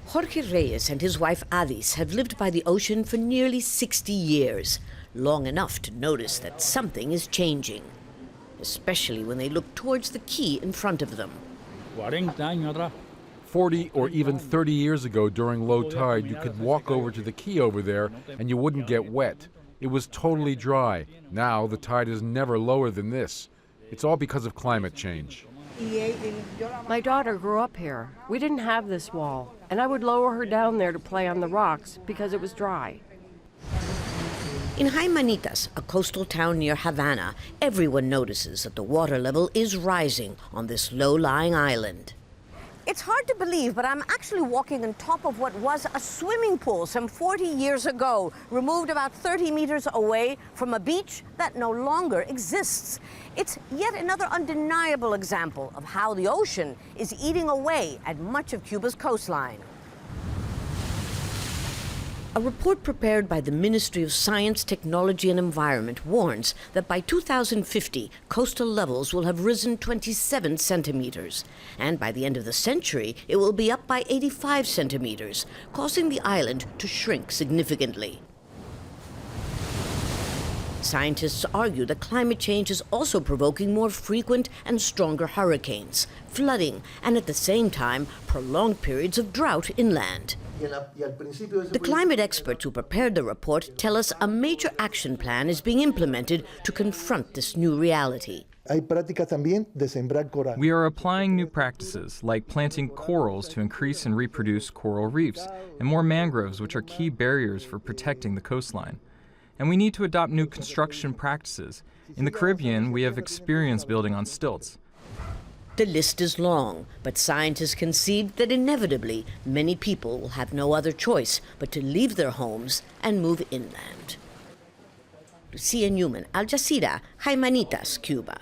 Jorge Reyes and his wife Adis have lived by the ocean for nearly 60 years, long enough to notice that something is changing, especially when they look towards the quay in front of them. 40 or even 30 years ago during low tide, you could walk over to the quay over there and you wouldn't get wet. It was totally dry. Now the tide is never lower than this. It's all because of climate change. My daughter grew up here. We didn't have this wall, and I would lower her down there to play on the rocks because it was dry. In Jaimanitas, a coastal town near Havana, everyone notices that the water level is rising on this low-lying island. It's hard to believe, but I'm actually walking on top of what was a swimming pool some 40 years ago, removed about 30 meters away from a beach that no longer exists. It's yet another undeniable example of how the ocean is eating away at much of Cuba's coastline. A report prepared by the Ministry of Science, Technology and Environment warns that by 2050, coastal levels will have risen 27 centimeters. And by the end of the century, it will be up by 85 centimeters, causing the island to shrink significantly. Scientists argue that climate change is also provoking more frequent and stronger hurricanes, flooding, and at the same time, prolonged periods of drought inland. The climate experts who prepared the report tell us a major action plan is being implemented to confront this new reality. We are applying new practices, like planting corals to increase and reproduce coral reefs, and more mangroves, which are key barriers for protecting the coastline. And we need to adopt new construction practices. In the Caribbean, we have experience building on stilts. The list is long, but scientists concede that inevitably many people will have no other choice but to leave their homes and move inland. Lucia Newman, Al Jazeera, Jaimanitas, Cuba.